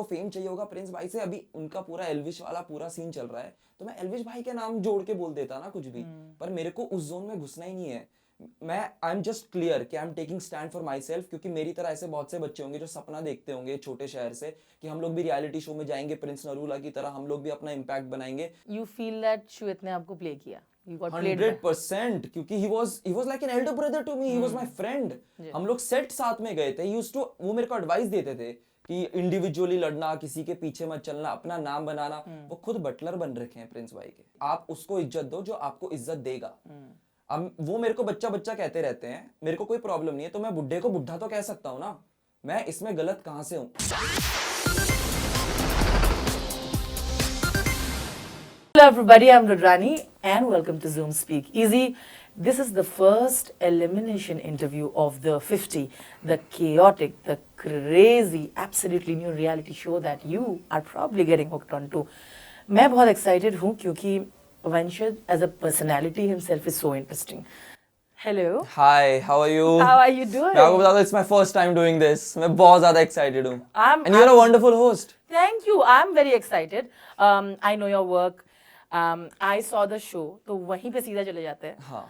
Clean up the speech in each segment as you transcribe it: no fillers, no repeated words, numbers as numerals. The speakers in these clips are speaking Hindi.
को फेम चाहिए होगा प्रिंस भाई से, अभी उनका पूरा एल्विश वाला पूरा सीन चल रहा है, तो मैं एल्विश भाई के नाम जोड़ के बोल देता ना कुछ भी, पर मेरे को उस जोन में घुसना ही नहीं है। मैं आई एम जस्ट क्लियर कि I am taking stand for my self, क्योंकि मेरी तरह ऐसे बहुत से बच्चे होंगे जो सपना देखते होंगे छोटे शहर से कि हम लोग भी रियलिटी शो में जाएंगे, प्रिंस नरूला की तरह हम लोग भी अपना इम्पैक्ट बनाएंगे। यू फील दैट श्वेत ने आपको प्ले किया? You got played by? 100%, क्योंकि he was like an elder brother to me, he was my friend। हम लोग सेट साथ में गए थे, वो मेरे को एडवाइस देते थे कि इंडिविजुअली लड़ना, किसी के पीछे मत चलना, अपना नाम बनाना। वो खुद बटलर बन रखे हैं प्रिंस भाई के। आप उसको इज्जत दो जो आपको इज्जत देगा। अब वो मेरे को बच्चा बच्चा कहते रहते हैं, मेरे को कोई प्रॉब्लम नहीं है, तो मैं बुड्ढे को बुड्ढा तो कह सकता हूँ ना, मैं इसमें गलत कहाँ से हूँ? Hello everybody, I'm Rudrani and welcome to Zoom Speak Easy. This is the first elimination interview of the 50, the chaotic, the crazy, absolutely new reality show that you are probably getting hooked on to. मैं बहुत excited हूँ क्योंकि Vanshad as a personality himself is so interesting. Hello. Hi, how are you? How are you doing? मैं आपको बता दूं, it's my first time doing this. मैं बहुत ज़्यादा excited हूँ. And you're a wonderful host. Thank you. I'm very excited. I know your work. I saw the show. तो वहीं पे सीधा चले जाते हैं. हाँ.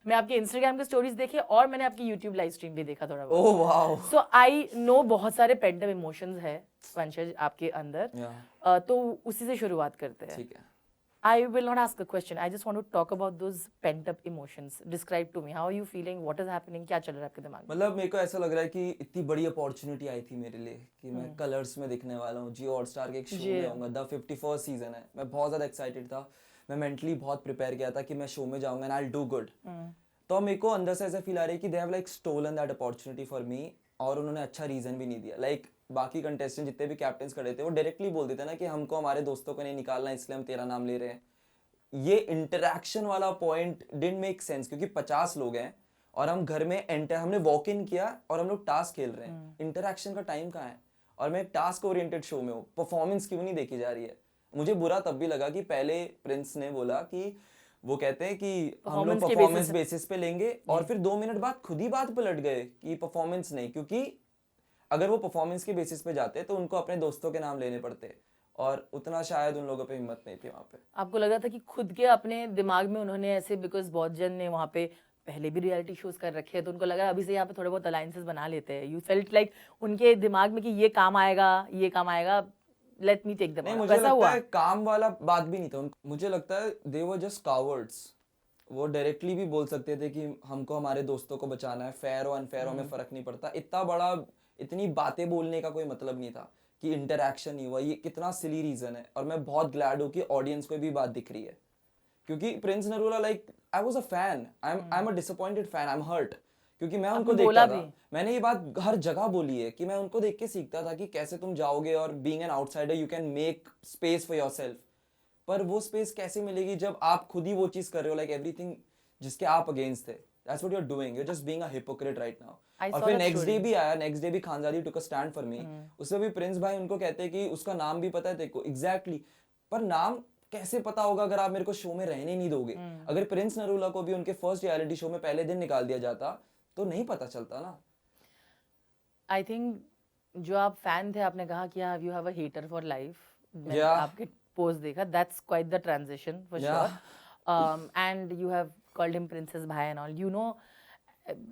मैं आपके Instagram के स्टोरीज देखे और मैंने आपकी YouTube लाइव स्ट्रीम भी देखा थोड़ा बहुत. Oh wow. So I know बहुत सारे pent up emotions है वंशज आपके अंदर. Yeah. तो उसी से शुरुआत करते हैं. ठीक है. I will not ask a question. I just want to talk about those pent up emotions. Describe to me. How are you feeling? What is happening? क्या चल रहा है आपके दिमाग में? मतलब मेरे को ऐसा लग रहा है कि इतनी बड़ी अपॉर्चुनिटी आई थी मेरे लिए कि मैं कलर्स में दिखने वाला हूँ, जियो हॉटस्टार के एक शो में आऊँगा, द 51st सीजन है। मैं बहुत ज़्यादा एक्साइटेड था, मैं मेंटली बहुत प्रिपेयर किया था कि मैं शो में जाऊँगा and I will do good. तो मेरे को अंदर से ऐसा फील आ रहा है कि they have like stolen that opportunity for me, और उन्होंने अच्छा रीज़न भी नहीं दिया। लाइक बाकी कंटेस्टेंट जितने भी कैप्टन्स खड़े थे वो डायरेक्टली बोल देते ना कि हमको हमारे दोस्तों को नहीं निकालना, इसलिए हम तेरा नाम ले रहे हैं। ये इंटरैक्शन वाला पॉइंट डिडंट मेक सेंस, क्योंकि 50 लोग हैं और हम घर में एंटर, हमने वॉक इन किया और हम लोग टास्क खेल रहे हैं। इंटरैक्शन का टाइम कहाँ है? और मैं एक टास्क ओरिएंटेड शो में हूँ, परफॉर्मेंस क्यों नहीं देखी जा रही है? मुझे बुरा तब भी लगा कि पहले प्रिंस ने बोला कि वो कहते हैं कि हम लोग परफॉर्मेंस बेसिस पे लेंगे, और फिर 2 मिनट बाद खुद ही बात पलट गए कि परफॉर्मेंस नहीं, क्योंकि अगर वो परफॉर्मेंस के बेसिस पे जाते तो उनको अपने दोस्तों के नाम लेने पड़ते, और उतना शायद उन लोगों पे हिम्मत नहीं थी वहाँ पे। आपको लग रहा था कि खुद के अपने दिमाग में उन्होंने ऐसे, बिकॉज बहुत जन ने वहाँ पे पहले भी रियलिटी शोज कर रखे हैं, तो उनको लगा अभी से यहाँ पे थोड़े बहुत अलायंसेस बना लेते हैं। यू फेल्ट लाइक उनके दिमाग में कि ये काम आएगा, ये काम आएगा, लेट मी टेक देम। नहीं, मुझे लगता है काम वाला बात भी नहीं था। मुझे लगता है दे वर जस्ट कावर्ड्स। वो डायरेक्टली भी बोल सकते थे कि हमको हमारे दोस्तों को बचाना है, फेयर हो अनफेयर हो हमें फर्क नहीं पड़ता। इतनी बातें बोलने का कोई मतलब नहीं था कि इंटरैक्शन नहीं हुआ। ये कितना सिली रीजन है, और मैं बहुत ग्लैड हूँ कि ऑडियंस को भी बात दिख रही है, क्योंकि Prince Narula, like I was a fan, I am a disappointed fan, I am hurt, क्योंकि मैं उनको देखता था। मैंने ये बात हर जगह बोली है कि मैं उनको देख के सीखता था कि कैसे तुम जाओगे और being an outsider you can make space for yourself. पर वो स्पेस कैसे मिलेगी जब आप खुद ही वो चीज कर रहे हो, लाइक एवरीथिंग जिसके आप अगेंस्ट थे। That's what you're doing. You're just being a hypocrite right now. और फिर नेक्स्ट डे भी आया, नेक्स्ट डे भी Khanzaadi took a stand for me। उसमें भी प्रिंस भाई उनको कहते हैं कि उसका नाम भी पता है तेरे को एग्जैक्टली, पर नाम कैसे पता होगा अगर आप मेरे को शो में रहने नहीं दोगे? अगर प्रिंस नरूला को भी उनके फर्स्ट रियलिटी शो में पहले दिन निकाल दिया जाता तो नहीं पता चलता ना। आई थिंक जो आप फैन थे, आपने कहा कि you have a hater for life. मैंने आपके पोस्ट देखा, that's quite the transition for sure. And you have called him Princess Bhai and all. You know,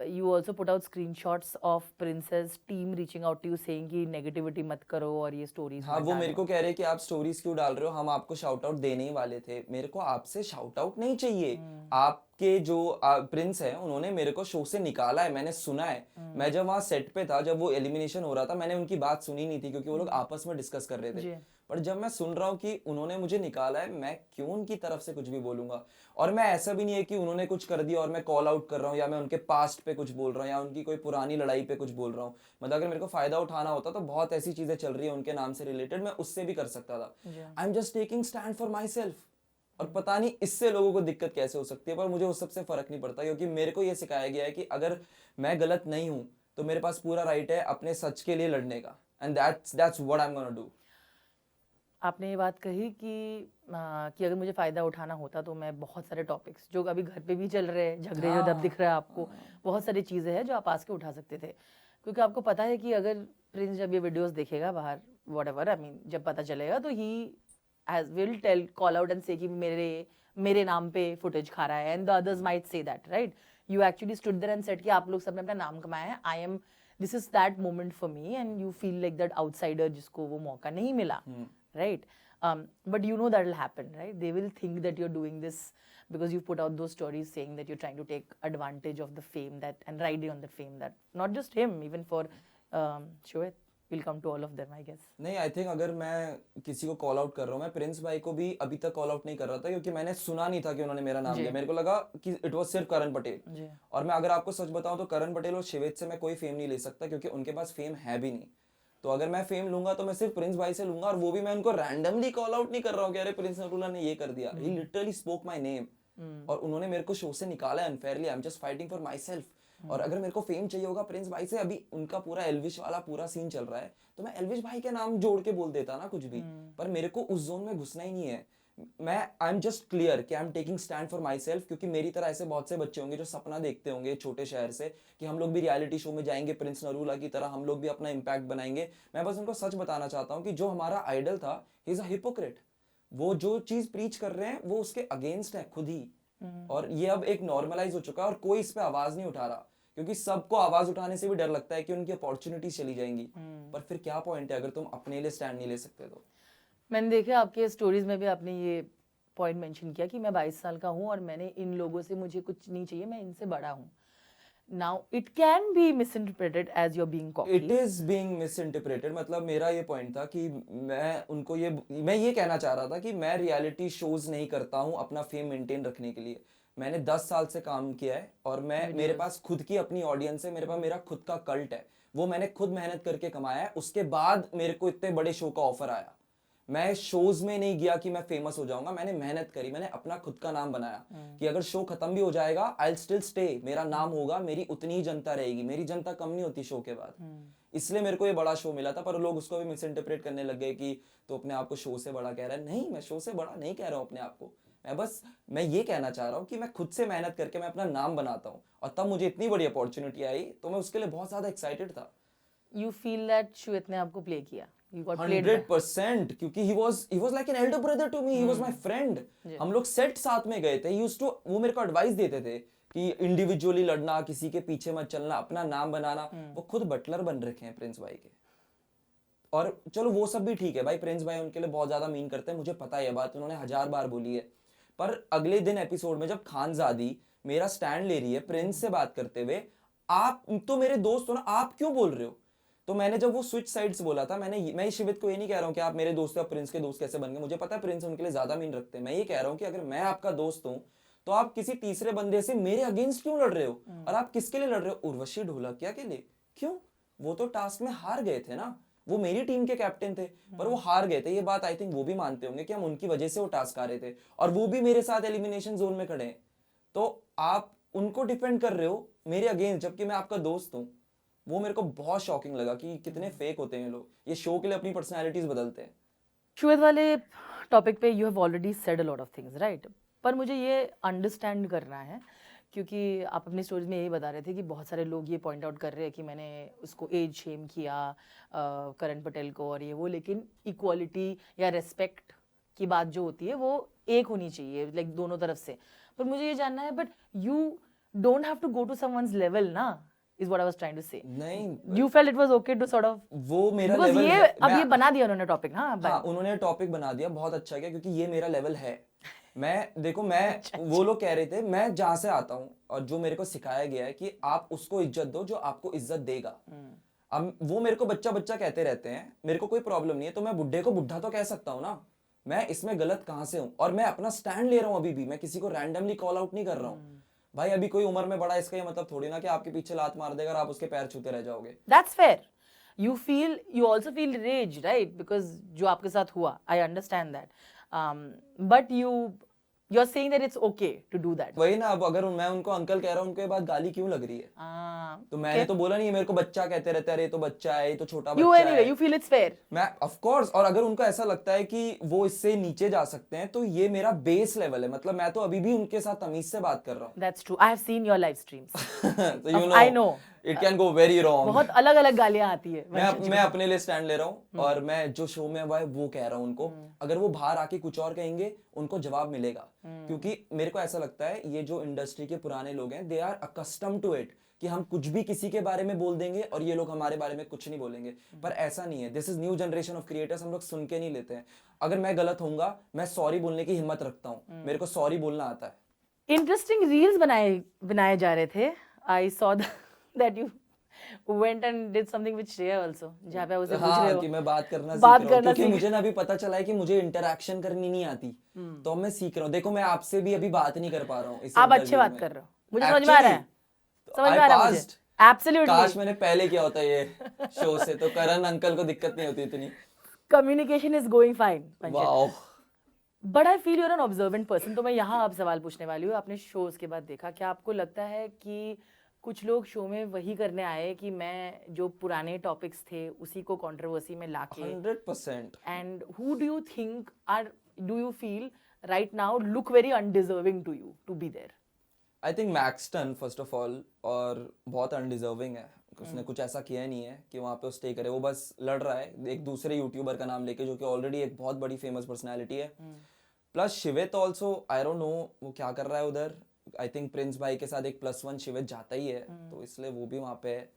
you also put out screenshots of Princess team reaching out to you saying कि negativity मत करो और ये stories। हाँ, वो मेरे को कह रहे हैं कि आप स्टोरीज क्यों डाल रहे हो, हम आपको शाउट आउट देने ही वाले थे। मेरे को आपसे शाउट आउट नहीं चाहिए। आपके जो प्रिंस है उन्होंने मेरे को शो से निकाला है, मैंने सुना है। मैं जब वहाँ सेट पे था, जब वो एलिमिनेशन हो रहा था, मैंने उनकी बात सुनी नहीं थी क्योंकि वो लोग आपस में डिस्कस कर रहे थे। पर जब मैं सुन रहा हूँ कि उन्होंने मुझे निकाला है, मैं क्यों उनकी तरफ से कुछ भी बोलूंगा? और मैं ऐसा भी नहीं है कि उन्होंने कुछ कर दिया और मैं कॉल आउट कर रहा हूँ, या मैं उनके पास्ट पे कुछ बोल रहा हूँ, या उनकी कोई पुरानी लड़ाई पे कुछ बोल रहा हूँ। मतलब अगर मेरे को फायदा उठाना होता तो बहुत ऐसी चीजें चल रही है उनके नाम से रिलेटेड, मैं उससे भी कर सकता था। I am just taking stand for my self. और पता नहीं इससे लोगों को दिक्कत कैसे हो सकती है, पर मुझे उस सबसे फर्क नहीं पड़ता, क्योंकि मेरे को ये सिखाया गया है कि अगर मैं गलत नहीं हूँ तो मेरे पास पूरा राइट है अपने सच के लिए लड़ने का। And that's what I am gonna do. आपने ये बात कही कि अगर मुझे फ़ायदा उठाना होता तो मैं बहुत सारे टॉपिक्स जो अभी घर पे भी चल रहे हैं, झगड़े जो दब दिख रहा है आपको, बहुत सारी चीज़ें हैं जो आप आस के उठा सकते थे, क्योंकि आपको पता है कि अगर प्रिंस जब ये वीडियोस देखेगा बाहर व्हाटएवर आई मीन जब पता चलेगा तो he will tell call out and say कि मेरे नाम पे फुटेज खा रहा है and the others might say that right you actually stood there and said कि आप लोग सबने अपना नाम कमाया है I am this is that moment for me and you feel like that outsider जिसको वो मौका नहीं मिला right but you know that will happen right they will think that you're doing this because you put out those stories saying that you're trying to take advantage of the fame that and riding on the fame that not just him even for Shoaib will come to all of them I guess नहीं आई थिंक अगर मैं किसी को कॉल आउट कर रहा हूँ, मैं प्रिंस भाई को भी अभी तक कॉल आउट नहीं कर रहा था क्योंकि मैंने सुना नहीं था कि उन्होंने मेरा नाम जी। लिया। मेरे को लगा कि इट वाज सिर्फ करण पटेल। जी और मैं अगर आपको सच बताऊं तो करण पटेल और शिवेत से मैं कोई फेम नहीं ले सकता क्योंकि उनके पास फेम है भी नहीं। तो अगर मैं फेम लूंगा तो मैं सिर्फ प्रिंस भाई से लूंगा, और वो भी मैं उनको रैंडमली कॉल आउट नहीं कर रहा हूँ कि अरे प्रिंस नरूला ने ये कर दिया। ही लिटरली स्पोक माय नेम और उन्होंने मेरे को शो से निकाला unfairly. I am just fighting for my self. और अगर मेरे को फेम चाहिए होगा प्रिंस भाई से, अभी उनका पूरा एल्विश वाला पूरा सीन चल रहा है तो मैं एल्विश भाई के नाम जोड़ के बोल देता ना कुछ भी, पर मेरे को उस जोन में घुसना ही नहीं है। मैं आई एम जस्ट क्लियर कि I am taking stand for my self, क्योंकि मेरी तरह ऐसे बहुत से बच्चे होंगे जो सपना देखते होंगे छोटे शहर से कि हम लोग भी रियलिटी शो में जाएंगे प्रिंस नरूला की तरह, हम लोग भी अपना इम्पैक्ट बनाएंगे। मैं बस उनको सच बताना चाहता हूँ कि जो हमारा आइडल था ही इज अ हिपोक्रेट। वो जो चीज प्रीच कर रहे हैं वो उसके अगेंस्ट है खुद ही, और ये अब एक नॉर्मलाइज हो चुका है और कोई इस पे आवाज नहीं उठा रहा क्योंकि सबको आवाज उठाने से भी डर लगता है कि उनकी अपॉर्चुनिटी चली जाएंगी। पर फिर क्या पॉइंट है अगर तुम अपने लिए स्टैंड नहीं ले सकते तो। मैंने देखा आपके स्टोरीज में भी आपने ये पॉइंट मेंशन किया कि मैं 22 साल का हूँ और मैंने इन लोगों से मुझे कुछ नहीं चाहिए, मैं इनसे बड़ा हूँ। Now it can be misinterpreted as your being cocky. It is being misinterpreted. मतलब मेरा ये पॉइंट था कि मैं ये कहना चाह रहा था कि मैं रियलिटी शोज नहीं करता हूँ अपना फेम मेंटेन रखने के लिए। मैंने 10 साल से काम किया है और मेरे पास खुद की अपनी ऑडियंस है, मेरे पास मेरा खुद का कल्ट है, वो मैंने खुद मेहनत करके कमाया है। उसके बाद मेरे को इतने बड़े शो का ऑफर आया। मैं शोज में नहीं गया कि मैं फेमस हो जाऊंगा, मैंने मेहनत करी, मैंने अपना खुद का नाम बनाया कि अगर शो खत्म भी हो जाएगा आई विल स्टिल स्टे, मेरा नाम होगा, मेरी उतनी ही जनता रहेगी, मेरी जनता कम नहीं होती शो के बाद। इसलिए मेरे को ये बड़ा शो मिला था। पर लोग उसको भी मिस इंटरप्रेट करने लग गए कि तो अपने आप को शो से बड़ा कह रहा है। नहीं, मैं शो से बड़ा नहीं कह रहा हूँ अपने आप को। मैं ये कहना चाह रहा हूँ कि मैं खुद से मेहनत करके मैं अपना नाम बनाता हूँ, और तब मुझे इतनी बड़ी अपॉर्चुनिटी आई तो मैं उसके लिए बहुत ज्यादा एक्साइटेड था। यू फील दैट श्वेत ने आपको प्ले किया? You got played 100%, क्योंकि he was like an elder brother to me, he was my friend। हम लोग सेट साथ में गए थे। वो मेरे को एडवाइस देते थे कि इंडिविजुअली लड़ना, किसी के पीछे मत चलना, अपना नाम बनाना। वो खुद बटलर बन रखे हैं प्रिंस भाई के। और चलो वो सब भी ठीक है भाई, प्रिंस भाई उनके लिए बहुत ज्यादा मीन करते हैं, मुझे पता है ये बात, उन्होंने 1000 बार बोली है। पर अगले दिन एपिसोड में जब खानजादी मेरा स्टैंड ले रही है प्रिंस से बात करते हुए, आप तो मेरे दोस्त हो ना, आप क्यों बोल रहे हो? तो मैंने जब वो स्विच साइड्स बोला था, मैं शिवित को ये नहीं कह रहा हूँ कि आप मेरे दोस्त हो, आप प्रिंस के दोस्त कैसे बन गए। मुझे पता है प्रिंस उनके लिए ज्यादा मीन रखते हैं। मैं ये कह रहा हूँ कि अगर मैं आपका दोस्त हूँ तो आप किसी तीसरे बंदे से मेरे अगेंस्ट क्यों लड़ रहे हो? और आप किसके लिए लड़ रहे हो? उर्वशी ढोलकिया के लिए? क्यों? वो तो टास्क में हार गए थे ना, वो मेरी टीम के कैप्टन थे पर वो हार गए थे। ये बात आई थिंक वो भी मानते होंगे कि हम उनकी वजह से वो टास्क आ रहे थे, और वो भी मेरे साथ एलिमिनेशन जोन में खड़े हैं। तो आप उनको डिफेंड कर रहे हो मेरे अगेंस्ट, जबकि मैं आपका दोस्त हूँ। वो मेरे को बहुत शॉकिंग लगा कि कितने फेक होते हैं लोग, ये शो के लिए अपनी पर्सनालिटीज बदलते हैं। श्वेत वाले टॉपिक पे you have already said a lot of things right, पर मुझे ये अंडरस्टैंड करना है क्योंकि आप अपनी स्टोरीज में यही बता रहे थे कि बहुत सारे लोग ये पॉइंट आउट कर रहे हैं कि मैंने उसको एज शेम किया करण पटेल को और ये वो, लेकिन इक्वालिटी या रेस्पेक्ट की बात जो होती है वो एक होनी चाहिए लाइक दोनों तरफ से। पर मुझे ये जानना है, but you don't have to go to someone's level ना, is what I was trying to say. नहीं, you felt it was okay to sort of वो मेरा because लेवल ये है। अब ये बना दिया उन्होंने टॉपिक ना। हाँ, उन्होंने टॉपिक बना दिया, बहुत अच्छा किया, क्योंकि ये मेरा लेवल है। वो लोग कह रहे थे मैं जहां से आता हूँ और जो मेरे को सिखाया गया है कि आप उसको इज्जत दो जो आपको इज्जत देगा। अब वो मेरे को बच्चा बच्चा कहते रहते हैं, मेरे को कोई प्रॉब्लम नहीं है, तो मैं बुढ़े को बुढ़ा तो कह सकता हूँ ना। मैं इसमें गलत कहाँ से हूँ? और मैं अपना स्टैंड ले रहा हूँ अभी भी, मैं किसी को रैंडमली कॉल आउट नहीं कर रहा हूँ। भाई अभी कोई उम्र में बड़ा, इसका ये मतलब थोड़ी ना कि आपके पीछे लात मार देगा और आप उसके पैर छूते रह जाओगे। That's fair. You also feel rage, right? Because जो आपके साथ हुआ, I understand that. But you're saying that it's okay to do that. वही ना, अब अगर मैं उनको अंकल कह रहा हूँ, उनको ये बात गाली क्यों लग रही है? तो मैंने तो बोला नहीं, मेरे को बच्चा कहते रहते हैं, अरे ये तो बच्चा है, ये तो छोटा बच्चा है। Anyway, you feel it's fair. मैं of course, और अगर उनको ऐसा लगता है कि वो इससे नीचे जा सकते हैं तो ये मेरा बेस लेवल है। मतलब मैं तो अभी भी उनके साथ तमीज से बात कर रहा हूँ। That's true. I have seen your live streams. So I know. It can go very wrong. बहुत अलग अलग गालियां आती है मैं अपने लिए स्टैंड ले रहा हूँ और मैं जो शो में हुआ है वो कह रहा हूँ उनको। अगर वो बाहर आके कुछ और कहेंगे उनको जवाब मिलेगा, क्योंकि मेरे को ऐसा लगता है ये जो इंडस्ट्री के पुराने लोग हैं they are accustom to it कि हम कुछ भी किसी के बारे में बोल देंगे और ये लोग हमारे बारे में कुछ नहीं बोलेंगे। पर ऐसा नहीं है, this is new generation of creators, हम लोग सुन के नहीं लेते हैं। अगर मैं गलत होऊंगा मैं सॉरी बोलने की हिम्मत रखता हूँ, मेरे को सॉरी बोलना आता है। इंटरेस्टिंग रील्स बनाए जा रहे थे। I saw that you went and did something with Shreya also, जहाँ पे उसे पूछ रहे हाँ, हो कि मैं बात करना बात सीख रहा हूँ, करना क्योंकि सीख- मुझे ना अभी पता चला है कि मुझे इंटरेक्शन करनी नहीं आती, तो अब मैं सीख रहा हूँ। देखो मैं आपसे भी अभी बात नहीं कर पा रहा हूँ इस आप अच्छे interview बात में। कर रहे हो, मुझे समझ में आ रहा है, Actually, समझ I में आ रहा है मुझे। passed. Absolutely. काश मैंने पहले किया होता ये शो से, तो करण अंकल को दिक्कत नहीं होती इतनी। Communication is going fine, Panchit. Wow. But I feel you're an observant person. तो मैं यहाँ आप सवाल पूछने वाली हूँ, आपने शोज के बाद देखा, क्या आपको लगता है कि कुछ लोग शो में वही करने आए कि मैं जो पुराने टॉपिक्स थे उसी को कंट्रोवर्सी में लाके 100%। And who do you think or do you feel right now look very undeserving to you to be there? I think Maxton first of all, और बहुत अनडिजर्विंग है, उसने कुछ ऐसा किया नहीं है कि वहाँ पे वो स्टे करे। वो बस लड़ रहा है एक दूसरे यूट्यूबर का नाम लेके जो कि ऑलरेडी एक बहुत बड़ी फेमस पर्सनैलिटी है। प्लस शिवित ऑल्सो, आई डोंट नो वो क्या कर रहा है उधर। आई थिंक प्रिंस भाई के साथ एक +1 शिवित जाता ही है, तो इसलिए वो भी वहाँ पे है।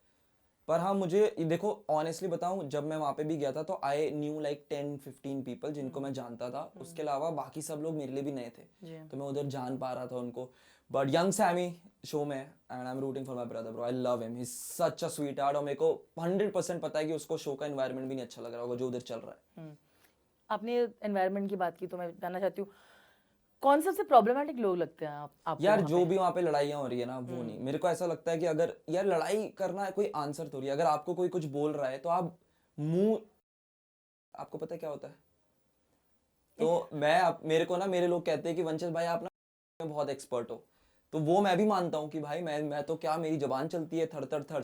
पर हाँ, मुझे देखो ऑनेस्टली बताऊं, जब मैं वहाँ पे भी गया था तो आई न्यू लाइक 10-15 पीपल जिनको मैं जानता था। उसके अलावा बाकी सब लोग मेरे लिए भी नए थे, तो मैं उधर जान पा रहा था उनको। बट यंग सैमी शो में, and I am rooting for my brother bro, I love him, he is such a sweet heart. और मेरे को 100% पता है कि उसको शो का एनवायरनमेंट भी नहीं अच्छा लग रहा होगा जो उधर चल रहा है। आपने एनवायरनमेंट की बात की तो मैं जानना चाहती हूँ कौन सबसे प्रॉब्लमेटिक लोग लगते हैं आपको यार वहाँ जो पे? भी वहाँ पे लड़ाइयाँ हो रही है ना, वो नहीं। मेरे को ऐसा लगता है कि अगर यार लड़ाई करना कोई आंसर थोड़ी है। अगर आपको कोई कुछ बोल रहा है तो आप मुंह, आपको पता है क्या होता है? तो मेरे को ना मेरे लोग कहते हैं कि वंचल भाई आप ना बहुत एक्सपर्ट हो, तो वो मैं भी मानता हूँ कि भाई मैं तो क्या, मेरी जबान चलती है थड़ थड़ थड़।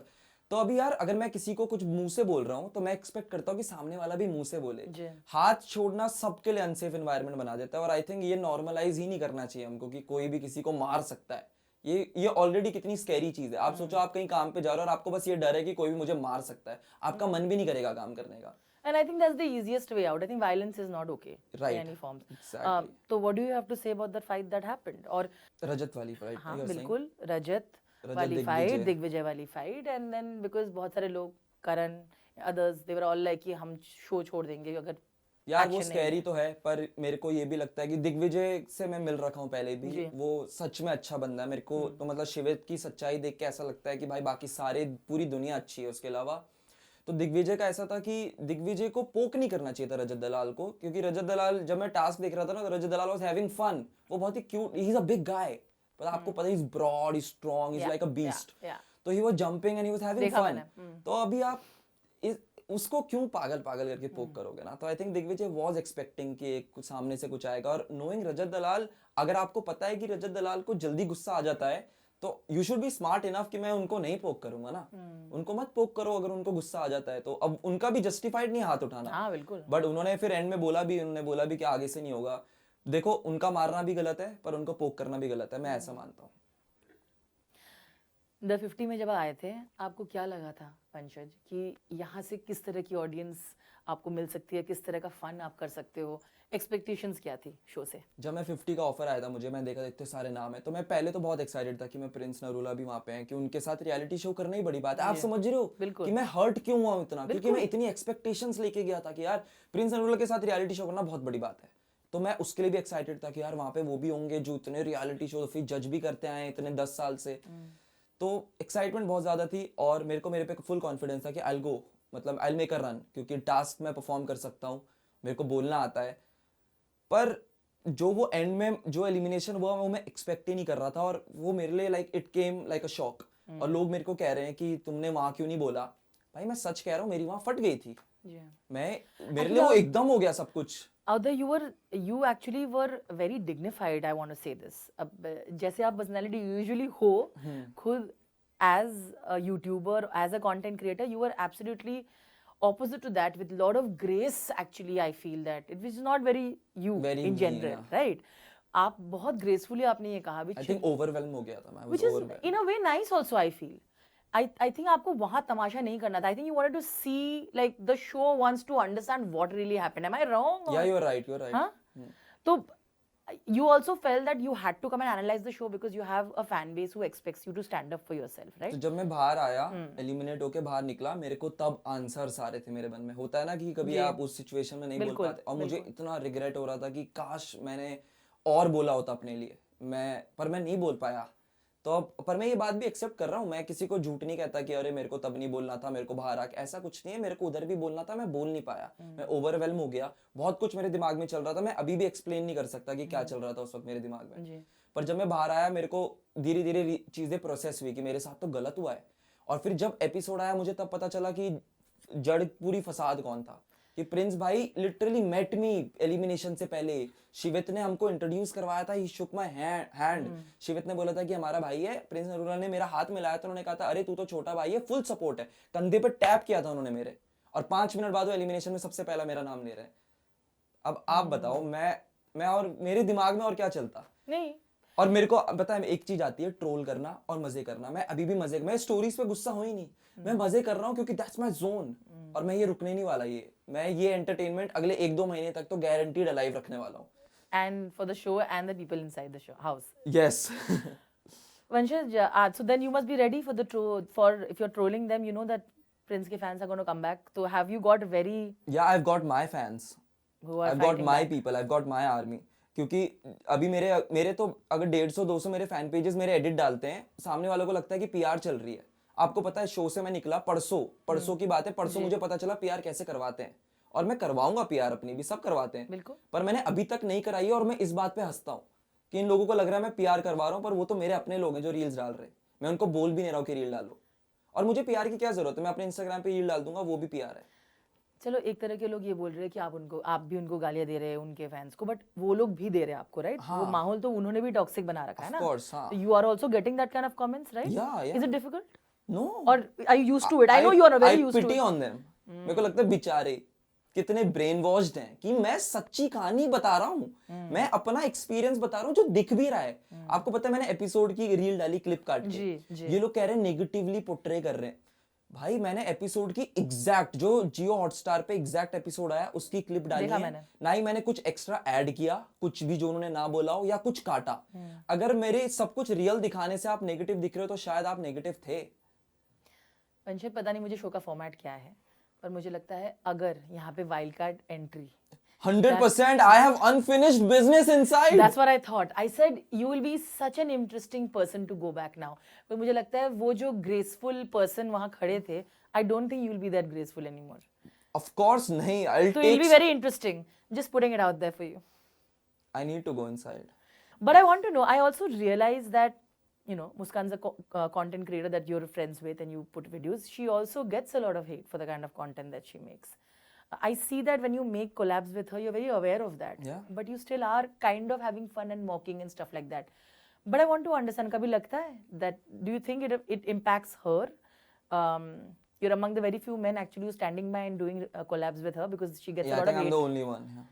तो अभी यार अगर मैं किसी को कुछ मुंह से बोल रहा हूँ तो मैं एक्सपेक्ट करता हूँ कि सामने वाला भी मुंह से बोले। जी। हाथ छोड़ना सबके लिए अनसेफ एनवायरनमेंट बना देता है, और आई थिंक ये नॉर्मलाइज ही नहीं करना चाहिए हमको कि कोई भी किसी को मार सकता है। ये ऑलरेडी कितनी स्कैरी चीज है। आप सोचो आप कहीं काम पे जा रहे हो और आपको बस ये डर है कि कोई भी मुझे मार सकता है, आपका मन भी नहीं करेगा काम करने का। And I think that's the easiest way out. I think violence is not okay Right. in any forms. Exactly. So what do you have to say about that fight that happened? और रजत वाली फाइट, हाँ बिल्कुल, रजत वाली दिग्विजय। फाइट, दिग्विजय वाली फाइट, एंड देन बिकॉज बहुत सारे लोग, Karan, others, they were all like कि हम शो छोड़ देंगे अगर यार वो action नहीं स्कैरी तो है। पर मेरे को ये भी लगता है कि दिग्विजय से मैं मिल रखा हूँ पहले भी, जी। वो सच में अच्छा बंदा है। मेरे को तो मतलब शिवित की सच्चाई देख के ऐसा लगता है कि भाई बाकी सारे पूरी दुनिया अच्छी है उसके अलावा। तो दिग्विजय का ऐसा था कि दिग्विजय को पोक नहीं करना चाहिए था रजत दलाल को, क्योंकि रजत दलाल, जब मैं टास्क देख रहा था ना, तो Rajat Dalal was having fun. वो बहुत ही cute, he is a big guy, पर आपको पता है, he is broad, he is strong, he is like a beast. तो he was jumping and he was having देखा फन। मैंने। तो अभी आप उसको क्यों पागल पागल करके पोक करोगे ना? तो I think Digvijay was expecting कि कुछ सामने से कुछ आएगा। और नोइंग रजत दलाल, अगर आपको पता है कि रजत दलाल को जल्दी गुस्सा आ जाता है, तो you should be smart enough कि मैं उनको नहीं पोक करूंगा ना। उनको मत पोक करो अगर उनको गुस्सा आ जाता है तो। अब उनका भी जस्टिफाइड नहीं हाथ उठाना। हाँ बिल्कुल। बट उन्होंने फिर एंड में बोला भी, उन्होंने बोला भी कि आगे से नहीं होगा। देखो उनका मारना भी गलत है, पर उनको पोक करना भी गलत है, मैं ऐसा मानता हूँ। द 50 में जब आए थे, आपको क्या लगा था पंकज कि यहाँ से किस तरह की ऑडियंस आपको मिल सकती है, किस तरह का फन आप कर सकते हो? एक्सपेक्टेशंस क्या थी शो से? जब मैं 50 का ऑफर आया था मुझे, मैं देखा इतने सारे नाम है, तो मैं पहले तो बहुत एक्साइटेड था कि मैं प्रिंस नरूला भी वहाँ पे हैं, कि उनके साथ रियलिटी शो करना ही बड़ी बात है। आप समझ रहे हो कि मैं हर्ट क्यों हुआ हूँ इतना, क्योंकि मैं इतनी एक्सपेक्टेशंस लेके गया था कि यार प्रिंस नरूला के साथ रियलिटी शो करना बहुत बड़ी बात है। तो मैं उसके लिए भी एक्साइटेड था कि यार वहाँ पे वो भी होंगे जो इतने रियलिटी शो फिर जज भी करते आए इतने 10 साल से। तो एक्साइटमेंट बहुत ज़्यादा थी, और मेरे पे फुल कॉन्फिडेंस था कि आई गो, मतलब आई मेक अ रन, क्योंकि टास्क में परफॉर्म कर सकता हूँ, मेरे को बोलना आता है। पर जो वो एंड में जो एलिमिनेशन हुआ वो मैं एक्सपेक्ट ही नहीं कर रहा था, और वो मेरे लिए like it came like a shock. और लोग मेरे को कह रहे हैं कि तुमने वहाँ क्यों नहीं बोला। भाई मैं सच कह रहा हूँ, मेरी वहाँ फट गई थी। मेरे लिए वो एकदम हो गया सब कुछ। Audhey, you actually were very dignified, I want to say this. अब जैसे आप पर्सनालिटी यूजुअली हो खुद, as a YouTuber, as a content creator, you were absolutely opposite to that, with a lot of grace. Actually, I feel that it was not very you Very in me, general, yeah. right? आप बहुत gracefully आपने ये कहा, आई थिंक ओवरवेल्म हो गया था मैं, which is in a way nice also, I feel. I think आपको वहाँ तमाशा नहीं करना था. I think you wanted to see like the show wants to understand what really happened. Am I wrong? Yeah, you're right. You're right. Huh? So you also felt that you had to come and analyze the show because you have a fan base who expects you to stand up for yourself, right? तो जब मैं बाहर आया, एलिमिनेट होके बाहर निकला, मेरे को तब आंसर्स आ रहे थे मेरे मन में. होता है ना कि कभी आप उस सिचुएशन में नहीं बोल बिल्कुल, पाते, और मुझे इतना रिग्रेट हो रहा था कि काश मैंने और बोला होता अपने लिए. पर मैं नहीं बोल पाया. तो अब पर मैं ये बात भी एक्सेप्ट कर रहा हूँ. मैं किसी को झूठ नहीं कहता कि अरे मेरे को तब नहीं बोलना था, मेरे को बाहर आके. ऐसा कुछ नहीं है, मेरे को उधर भी बोलना था, मैं बोल नहीं पाया. मैं ओवरवेल्म हो गया. बहुत कुछ मेरे दिमाग में चल रहा था. मैं अभी भी एक्सप्लेन नहीं कर सकता कि क्या चल रहा था उस वक्त मेरे दिमाग में. जी. पर जब मैं बाहर आया, मेरे को धीरे धीरे चीजें प्रोसेस हुई कि मेरे साथ तो गलत हुआ है. और फिर जब एपिसोड आया, मुझे तब पता चला कि जड़ पूरी फसाद कौन था. कि प्रिंस भाई लिटरली मेट मी एलिमिनेशन से पहले. शिवित ने हमको इंट्रोड्यूस करवाया था. ही शुक माय हैंड. शिवित ने बोला था कि हमारा भाई है. प्रिंस नरूला ने मेरा हाथ मिलाया था. उन्होंने कहा था अरे तू तो छोटा भाई है, फुल सपोर्ट है. कंधे पे टैप किया था उन्होंने मेरे. और 5 मिनट बाद वो एलिमिनेशन में सबसे पहला मेरा नाम ले रहे हैं. अब आप बताओ, मैं और मेरे दिमाग में और क्या चलता. नहीं. और मेरे को पता है एक चीज आती है, ट्रोल करना और मजे करना. मैं अभी भी मजे, मैं स्टोरीज पे गुस्सा हो ही नहीं. मैं मजे कर रहा हूँ क्योंकि दैट्स माय जोन. और मैं ये रुकने नहीं वाला. मैं ये एंटरटेनमेंट अगले 1-2 महीने तक तो गारंटीड अलाइव रखने वाला हूँ. And for the show and the people inside the show house. Yes. Vanshaj, so then you must be ready for the for if you're trolling them, you know that Prince ke fans are going to come back. So have you got very Yeah, I've got my fans. who are I've got fighting my back? people. I've got my army. क्योंकि अभी मेरे तो अगर 150-200 मेरे फैन पेजेस मेरे एडिट डालते हैं, सामने वालों को लगता है कि पीआर चल रही है. आपको पता है शो से मैं निकला परसों की बात है. परसों मुझे पता चला पीआर कैसे करवाते हैं. और मैं करवाऊंगा पीआर, अपनी भी सब करवाते हैं. बिल्कुल. पर मैंने अभी तक नहीं कराई है. और मैं इस बात पे हंसता हूँ कि इन लोगों को लग रहा है मैं पीआर करवा रहा हूँ, पर वो तो मेरे अपने लोग हैं जो रील्स डाल रहे हैं. मैं उनको बोल भी नहीं रहा हूँ कि रील डालो. और मुझे पीआर की क्या जरूरत है. मैं अपने इंस्टाग्राम पे रील डाल दूंगा, वो भी पीआर है. चलो, एक तरह के लोग ये बोल रहे हैं कि आप भी उनको गालियां दे रहे हैं उनके फैंस को, बट वो लोग भी दे रहे हैं आपको, राइट? वो माहौल तो उन्होंने भी टॉक्सिक बना रखा है ना. Of course, हाँ. You are also getting that kind of comments, right? Yeah. Is it difficult? No. Or are you used to it? I know you are very used to pity it. on them. मेरे को लगता है बेचारे कितने ब्रेन वॉश्ड हैं कि मैं सच्ची कहानी बता रहा हूँ. मैं अपना एक्सपीरियंस बता रहा हूँ जो दिख भी रहा है. आपको पता है मैंने एपिसोड की रील डाली क्लिप काट के. ये लोग कह रहे हैं नेगेटिवली पोर्ट्रे कर रहे हैं. भाई मैंने एपिसोड की एग्जैक्ट जो जियो हॉटस्टार पे एग्जैक्ट एपिसोड आया उसकी क्लिप डाली है. ना ही मैंने कुछ एक्स्ट्रा ऐड किया, कुछ भी जो उन्होंने ना बोला हो या कुछ काटा. अगर मेरे सब कुछ रियल दिखाने से आप नेगेटिव दिख रहे हो तो शायद आप नेगेटिव थे. पंचत, पता नहीं मुझे शो का फॉर्मेट क्या है, पर मुझे लगता है अगर यहाँ पे wild card entry 100%. I have unfinished business inside. That's what I thought. I said you will be such an interesting person to go back now. पर मुझे लगता है वो जो graceful person वहाँ खड़े थे, I don't think you will be that graceful anymore. Of course नहीं. So you'll be very interesting. Just putting it out there for you. I need to go inside. But I want to know. I also realize that Muskan's a content creator that you're friends with and you put videos. She also gets a lot of hate for the kind of content that she makes. I see that when you make collabs with her, you're very aware of that. Yeah. But you still are kind of having fun and mocking and stuff like that. But I want to understand, कभी लगता है that do you think it impacts her? You're among the very few men actually who's standing by and doing collabs with her because she gets a lot of hate. I think I'm the only one. Yeah.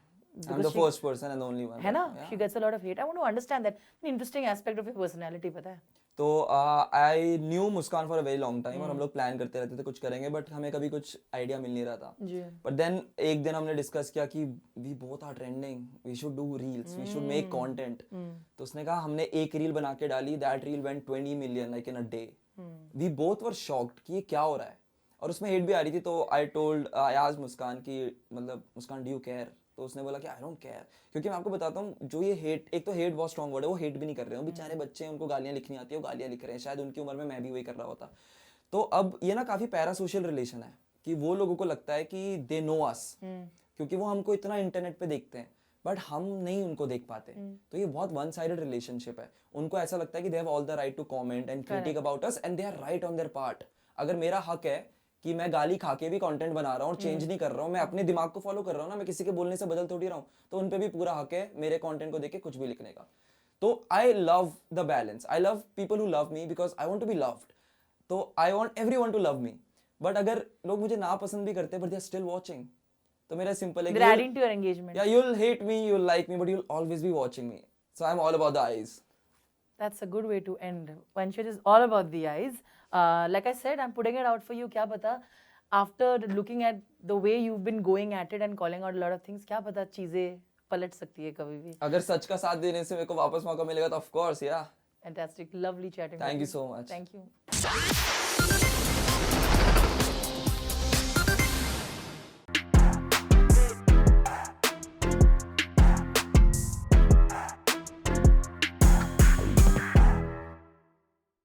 I'm the first person and the only one. है ना? She gets a lot of hate. I want to understand that. An interesting aspect of your personality, पता है? तो I knew Muskan for a very long time और हम लोग प्लान करते रहते थे कुछ करेंगे, बट हमें कभी कुछ आइडिया मिल नहीं रहा था. बट देन एक दिन हमने डिस्कस किया कि we both are trending, we should do reels, we should make content. तो उसने कहा, हमने एक रील बना के डाली. That reel went 20 million like in a day. We both were shocked कि ये क्या हो रहा है. और उसमें हेट भी आ रही थी. तो आई आस्क्ड मुस्कान की मतलब मुस्कान डू यू केयर. तो उसने बोला कि आई डोंट केयर. क्योंकि मैं आपको बताता हूँ जो ये हेट, एक तो हेट बहुत स्ट्रॉन्ग वर्ड है, वो हेट भी नहीं कर रहे हो. बेचारे बच्चे हैं, उनको गालियाँ लिखनी आती है, वो गालियाँ लिख रहे हैं. शायद उनकी उम्र में मैं भी वही कर रहा होता. तो अब ये ना काफ़ी पैरा सोशल रिलेशन है कि वो लोगों को लगता है कि दे नो अस, क्योंकि वो हमको इतना इंटरनेट पे देखते हैं बट हम नहीं उनको देख पाते. तो ये बहुत वन साइडेड रिलेशनशिप है. उनको ऐसा लगता है कि they have all the right to comment and critic about us and they are right on their part. अगर मेरा हक है कि मैं गाली खा के भी कंटेंट बना रहा हूँ और चेंज नहीं कर रहा हूँ, मैं अपने दिमाग को फॉलो कर रहा हूँ ना, मैं किसी के बोलने से बदल थोड़ी रहा हूँ, तो उन पे भी पूरा हक है मेरे कंटेंट को देख के कुछ भी लिखने का. तो I love the balance. I love people who love me because I want to be loved. तो I want everyone to love me. But अगर लोग मुझे ना पसंद भी करते but they are still watching, तो मेरा सिंपल है, they're adding to your engagement. Yeah, you'll hate me, you'll like me, but you'll always be watching me. So I'm all about the eyes. That's a good way to end. Vanshaj is all about the eyes. Like I said, I'm putting it out for you. क्या पता after looking at the way you've been going at it and calling out a lot of things, क्या पता चीजें पलट सकती है कभी भी. अगर सच का साथ देने से मेरे को वापस मौका मिलेगा तो ऑफ कोर्स या Fantastic, lovely chatting. Thank with you so much. Thank you.